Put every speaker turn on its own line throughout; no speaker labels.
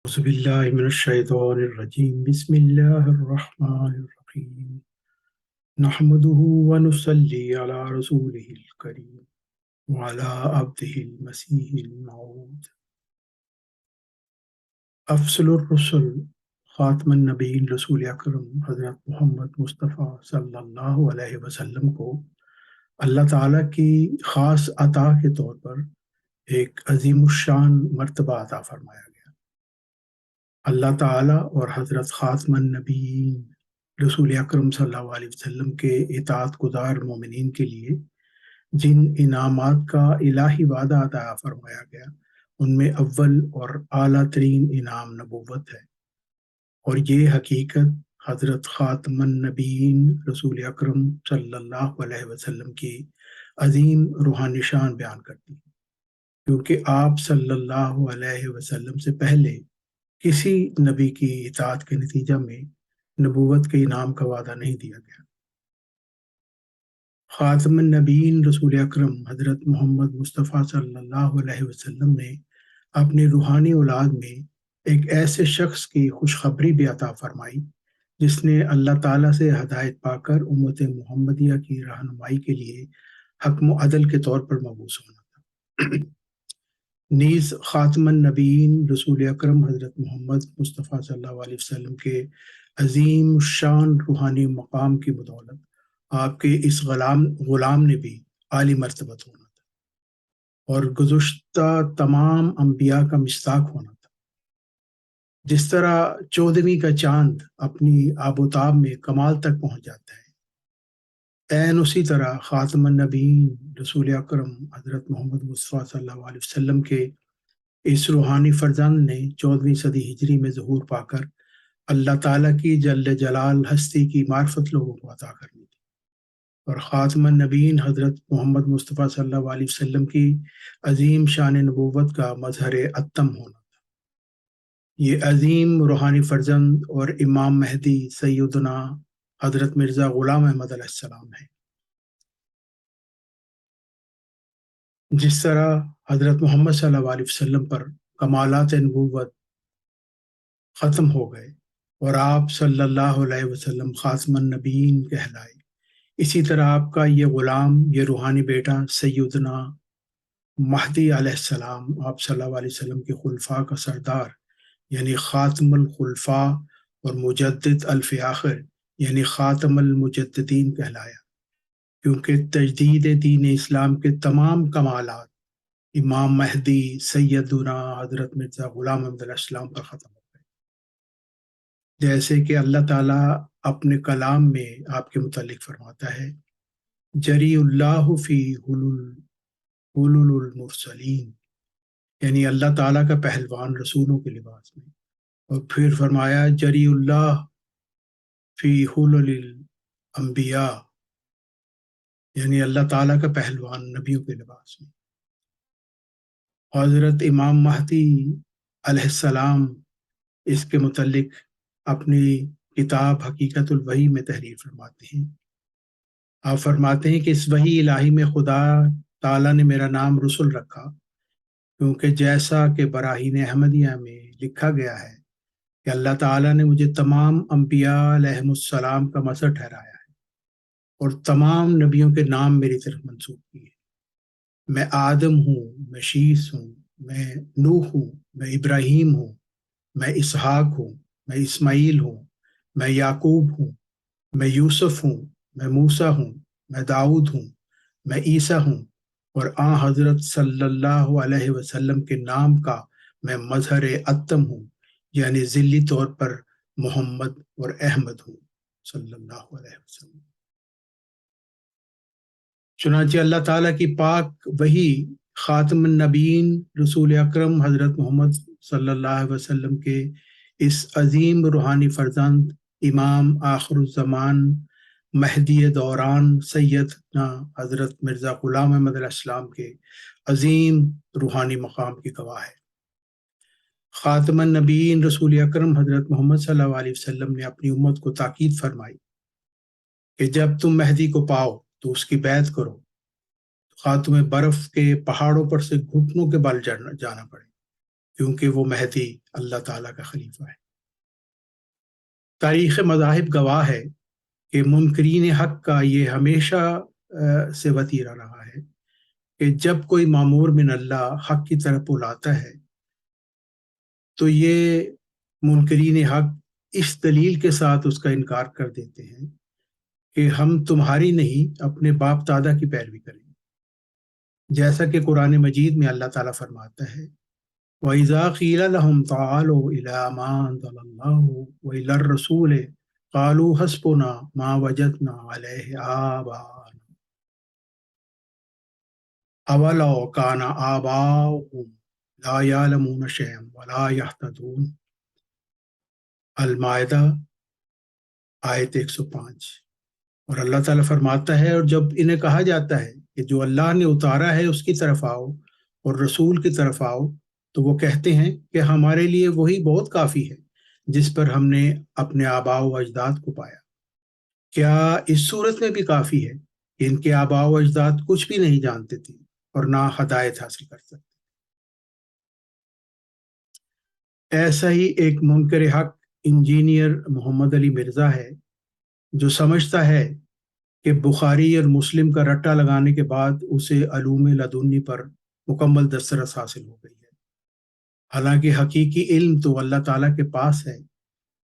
أعوذ بالله من الشيطان الرجيم بسم الله الرحمن الرحيم نحمده ونصلي على رسوله الكريم وعلى عبده المسيح الموعود افضل الرسل خاتم النبیین رسول اکرم حضرت محمد مصطفیٰ صلی اللہ علیہ وسلم کو اللہ تعالیٰ کی خاص عطا کے طور پر ایک عظیم الشان مرتبہ عطا فرمایا گیا۔ اللہ تعالیٰ اور حضرت خاتم النبیین رسول اکرم صلی اللہ علیہ وسلم کے اطاعت گزار مومنین کے لیے جن انعامات کا الہی وعدہ عطا فرمایا گیا ان میں اول اور اعلیٰ ترین انعام نبوت ہے، اور یہ حقیقت حضرت خاتم النبیین رسول اکرم صلی اللہ علیہ وسلم کی عظیم روحانی شان بیان کرتی ہے، کیونکہ آپ صلی اللہ علیہ وسلم سے پہلے کسی نبی کی اطاعت کے نتیجہ میں نبوت کے انعام کا وعدہ نہیں دیا گیا۔ خاتم النبیین رسول اکرم حضرت محمد مصطفیٰ صلی اللہ علیہ وسلم نے اپنی روحانی اولاد میں ایک ایسے شخص کی خوشخبری بھی عطا فرمائی جس نے اللہ تعالیٰ سے ہدایت پا کر امت محمدیہ کی رہنمائی کے لیے حکم و عدل کے طور پر مبعوث ہونا تھا۔ نیز خاتم النبیین رسول اکرم حضرت محمد مصطفیٰ صلی اللہ علیہ وسلم کے عظیم شان روحانی مقام کی بدولت آپ کے اس غلام نے بھی عالی مرتبت ہونا تھا اور گزشتہ تمام انبیاء کا مصداق ہونا تھا۔ جس طرح 14ویں کا چاند اپنی آب و تاب میں کمال تک پہنچ جاتا ہے، عین اسی طرح خاتم النبیین رسول اکرم حضرت محمد مصطفیٰ صلی اللہ علیہ وسلم کے اس روحانی فرزند نے 14ویں صدی ہجری میں ظہور پا کر اللہ تعالیٰ کی جل جلال ہستی کی معرفت لوگوں کو عطا کرنی تھی، اور خاتم النبیین حضرت محمد مصطفیٰ صلی اللہ علیہ وسلم کی عظیم شان نبوت کا مظہر اتم ہونا تھا۔ یہ عظیم روحانی فرزند اور امام مہدی سیدنا حضرت مرزا غلام احمد علیہ السلام ہے۔ جس طرح حضرت محمد صلی اللہ علیہ وسلم پر کمالات نبوت ختم ہو گئے اور آپ صلی اللہ علیہ وسلم خاتم النبیین کہلائے، اسی طرح آپ کا یہ غلام، یہ روحانی بیٹا سیدنا مہدی علیہ السلام آپ صلی اللہ علیہ وسلم کے خلفاء کا سردار یعنی خاتم الخلفاء اور مجدد الف آخر یعنی خاتم المجددین کہلایا، کیونکہ تجدید دین اسلام کے تمام کمالات امام مہدی سیدنا حضرت مرزا غلام احمد علیہ السلام پر ختم ہو گئے۔ جیسے کہ اللہ تعالیٰ اپنے کلام میں آپ کے متعلق فرماتا ہے، جری اللہ فی حلل المرسلین، یعنی اللہ تعالیٰ کا پہلوان رسولوں کے لباس میں، اور پھر فرمایا جری اللہ فی حلل الانبیاء، یعنی اللہ تعالیٰ کا پہلوان نبیوں کے لباس میں۔ حضرت امام مہدی علیہ السلام اس کے متعلق اپنی کتاب حقیقت الوحی میں تحریر فرماتے ہیں۔ آپ فرماتے ہیں کہ اس وحی الہی میں خدا تعالیٰ نے میرا نام رسول رکھا، کیونکہ جیسا کہ براہین احمدیہ میں لکھا گیا ہے کہ اللہ تعالیٰ نے مجھے تمام انبیاء علیہم السلام کا مظہر ٹھہرایا ہے اور تمام نبیوں کے نام میری طرف منسوب کیے۔ میں آدم ہوں، میں شیس ہوں، میں نوح ہوں، میں ابراہیم ہوں، میں اسحاق ہوں، میں اسماعیل ہوں، میں یعقوب ہوں، میں یوسف ہوں، میں موسیٰ ہوں، میں داؤد ہوں، میں عیسیٰ ہوں، اور حضرت صلی اللہ علیہ وسلم کے نام کا میں مظہر اتم ہوں، یعنی ذلی طور پر محمد اور احمد ہوں صلی اللہ علیہ وسلم۔ چنانچہ اللہ تعالیٰ کی پاک وحی خاتم النبیین رسول اکرم حضرت محمد صلی اللہ علیہ وسلم کے اس عظیم روحانی فرزند امام آخر الزمان مہدی دوران سیدنا حضرت مرزا غلام احمد علیہ السلام کے عظیم روحانی مقام کی گواہ ہے۔ خاتم النبیین رسول اکرم حضرت محمد صلی اللہ علیہ وسلم نے اپنی امت کو تاکید فرمائی کہ جب تم مہدی کو پاؤ تو اس کی بیعت کرو، خواہ تمہیں برف کے پہاڑوں پر سے گھٹنوں کے بل جانا پڑے، کیونکہ وہ مہدی اللہ تعالیٰ کا خلیفہ ہے۔ تاریخ مذاہب گواہ ہے کہ منکرین حق کا یہ ہمیشہ سے وتیرہ رہا ہے کہ جب کوئی مامور من اللہ حق کی طرف بلاتا ہے تو یہ منکرین حق اس دلیل کے ساتھ اس کا انکار کر دیتے ہیں کہ ہم تمہاری نہیں اپنے باپ دادا کی پیروی کریں گے، جیسا کہ قرآن مجید میں اللہ تعالیٰ فرماتا ہے وَإِذَا قِيلَ لَهُمْ تَعَالَوْا إِلَىٰ مَا أَنزَلَ اللَّهُ وَإِلَى الرَّسُولِ قَالُوا حَسْبُنَا مَا وَجَدْنَا عَلَيْهِ آبَاءَنَا أَوَلَوْ كَانَ آبَاؤُهُمْ لَا يَعْلَمُونَ شَيْئًا وَلَا يَهْتَدُونَ۔ المائدہ آیت 105۔ اور اللہ تعالیٰ فرماتا ہے اور جب انہیں کہا جاتا ہے کہ جو اللہ نے اتارا ہے اس کی طرف آؤ اور رسول کی طرف آؤ تو وہ کہتے ہیں کہ ہمارے لیے وہی بہت کافی ہے جس پر ہم نے اپنے آباء و اجداد کو پایا۔ کیا اس صورت میں بھی کافی ہے کہ ان کے آباء و اجداد کچھ بھی نہیں جانتے تھے اور نہ ہدایت حاصل کر سکتے؟ ایسا ہی ایک منکر حق انجینئر محمد علی مرزا ہے جو سمجھتا ہے کہ بخاری اور مسلم کا رٹا لگانے کے بعد اسے علوم لدنی پر مکمل دسترس حاصل ہو گئی ہے، حالانکہ حقیقی علم تو اللہ تعالیٰ کے پاس ہے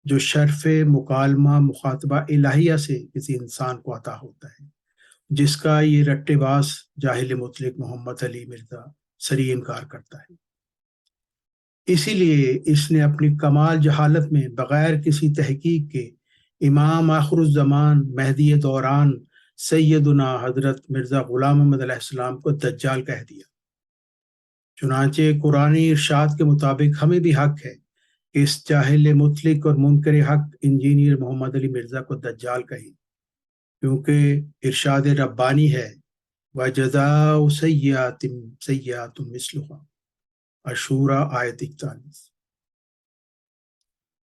جو شرف مکالمہ مخاطبہ الہیہ سے کسی انسان کو عطا ہوتا ہے، جس کا یہ رٹے باز جاہل مطلق محمد علی مرزا سری انکار کرتا ہے۔ اسی لیے اس نے اپنی کمال جہالت میں بغیر کسی تحقیق کے امام آخر الزمان مہدی دوران سیدنا حضرت مرزا غلام محمد علیہ السلام کو دجال کہہ دیا۔ چنانچہ قرآنی ارشاد کے مطابق ہمیں بھی حق ہے کہ اس جاہل مطلق اور منکر حق انجینئر محمد علی مرزا کو دجال کہیں، کیونکہ ارشاد ربانی ہے وَجَزَاءُ سَيِّئَةٍ سَيِّئَةٌ مِثْلُهَا، عشورہ آیت 41۔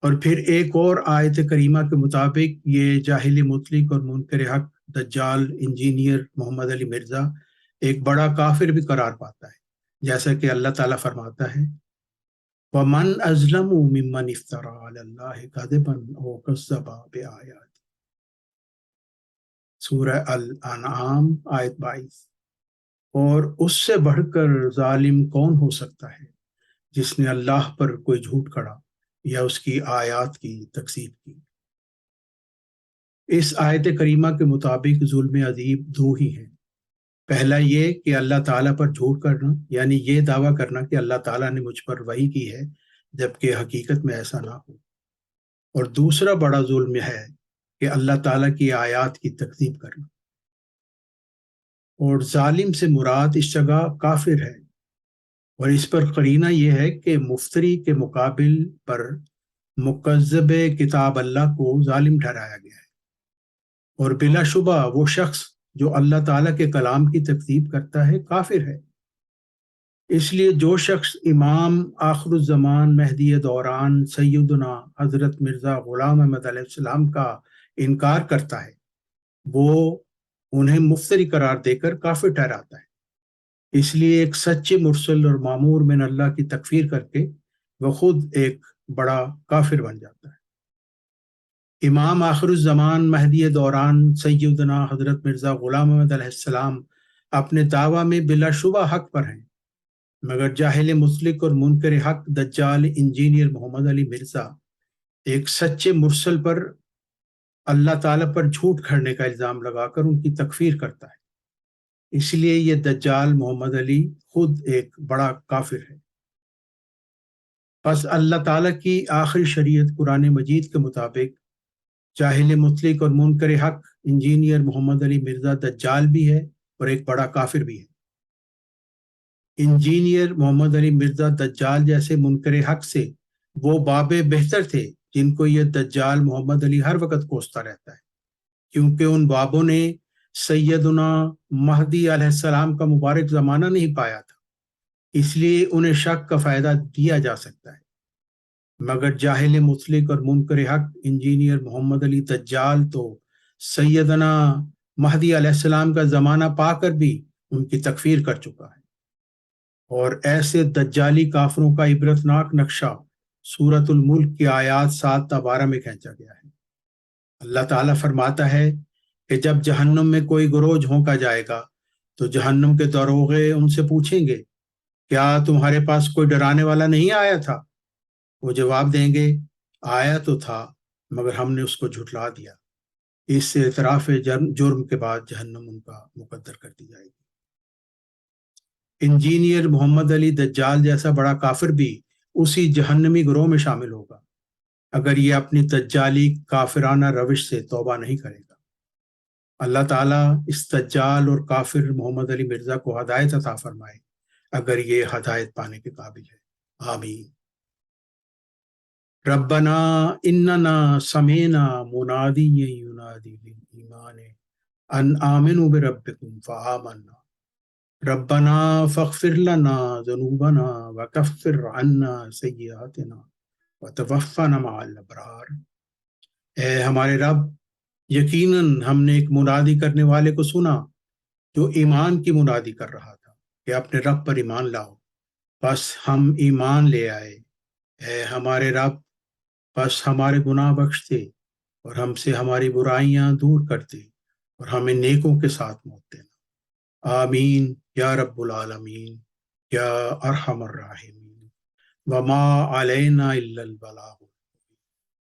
اور پھر ایک اور آیت کریمہ کے مطابق یہ جاہل مطلق اور منکر حق دجال انجینئر محمد علی مرزا ایک بڑا کافر بھی قرار پاتا ہے، جیسا کہ اللہ تعالیٰ فرماتا ہے وَمَنْ أَظْلَمُ مِمَّنِ افْتَرَىٰ عَلَى اللَّهِ كَذِبًا أَوْ كَذَّبَ بِآيَاتِهِ، سورہ الانعام آیت 22۔ اور اس سے بڑھ کر ظالم کون ہو سکتا ہے جس نے اللہ پر کوئی جھوٹ کھڑا یا اس کی آیات کی تکذیب کی۔ اس آیت کریمہ کے مطابق ظلم عظیم دو ہی ہیں، پہلا یہ کہ اللہ تعالیٰ پر جھوٹ کرنا، یعنی یہ دعویٰ کرنا کہ اللہ تعالیٰ نے مجھ پر وحی کی ہے جبکہ حقیقت میں ایسا نہ ہو، اور دوسرا بڑا ظلم ہے کہ اللہ تعالیٰ کی آیات کی تکذیب کرنا۔ اور ظالم سے مراد اس جگہ کافر ہے، اور اس پر قرینہ یہ ہے کہ مفتری کے مقابل پر مکذب کتاب اللہ کو ظالم ٹھہرایا گیا ہے، اور بلا شبہ وہ شخص جو اللہ تعالیٰ کے کلام کی تکذیب کرتا ہے کافر ہے۔ اس لیے جو شخص امام آخر الزمان مہدی دوران سیدنا حضرت مرزا غلام احمد علیہ السلام کا انکار کرتا ہے وہ انہیں مفتری قرار دے کر کافر ٹھہراتا ہے۔ اس لیے ایک سچے مرسل اور مامور من اللہ کی تکفیر کر کے وہ خود ایک بڑا کافر بن جاتا ہے۔ امام آخر الزمان مہدی دوران سیدنا حضرت مرزا غلام احمد علیہ السلام اپنے دعویٰ میں بلا شبہ حق پر ہیں، مگر جاہل مطلق اور منکر حق دجال انجینئر محمد علی مرزا ایک سچے مرسل پر اللہ تعالیٰ پر جھوٹ کھڑنے کا الزام لگا کر ان کی تکفیر کرتا ہے۔ اس لیے یہ دجال محمد علی خود ایک بڑا کافر ہے۔ پس اللہ تعالیٰ کی آخری شریعت قرآن مجید کے مطابق جاہل مطلق اور منکر حق انجینئر محمد علی مرزا دجال بھی ہے اور ایک بڑا کافر بھی ہے۔ انجینئر محمد علی مرزا دجال جیسے منکر حق سے وہ باب بہتر تھے جن کو یہ دجال محمد علی ہر وقت کوستا رہتا ہے، کیونکہ ان بابوں نے سیدنا مہدی علیہ السلام کا مبارک زمانہ نہیں پایا تھا، اس لیے انہیں شک کا فائدہ دیا جا سکتا ہے، مگر جاہل مطلق اور منکر حق انجینئر محمد علی دجال تو سیدنا مہدی علیہ السلام کا زمانہ پا کر بھی ان کی تکفیر کر چکا ہے۔ اور ایسے دجالی کافروں کا عبرتناک نقشہ سورۃ الملک کی آیات 7 تا 12 میں کھینچا گیا ہے۔ اللہ تعالیٰ فرماتا ہے کہ جب جہنم میں کوئی گروہ جھونکا جائے گا تو جہنم کے دروغے ان سے پوچھیں گے، کیا تمہارے پاس کوئی ڈرانے والا نہیں آیا تھا؟ وہ جواب دیں گے، آیا تو تھا مگر ہم نے اس کو جھٹلا دیا۔ اس سے اعتراف جرم کے بعد جہنم ان کا مقدر کر دی جائے گی۔ انجینئر محمد علی دجال جیسا بڑا کافر بھی اسی جہنمی گروہ میں شامل ہوگا اگر یہ اپنی دجالی کافرانہ روش سے توبہ نہیں کرے گا۔ اللہ تعالیٰ اس دجال اور کافر محمد علی مرزا کو ہدایت عطا فرمائے اگر یہ ہدایت پانے کے قابل ہے، آمین۔ ربنا اننا سمعنا منادیا ینادی للایمان ان آمنوا بربکم فآمنا ربنا فاغفر لنا ذنوبنا وکفر عنا سیئاتنا وتوفنا مع الابرار۔ اے ہمارے رب، یقیناً ہم نے ایک منادی کرنے والے کو سنا جو ایمان کی منادی کر رہا تھا کہ اپنے رب پر ایمان لاؤ، بس ہم ایمان لے آئے۔ اے ہمارے رب، بس ہمارے گناہ بخش دے اور ہم سے ہماری برائیاں دور کر دے اور ہمیں نیکوں کے ساتھ موت دینا، آمین یا رب العالمین یا ارحم الراحمین۔ وما علینا الا البلاغ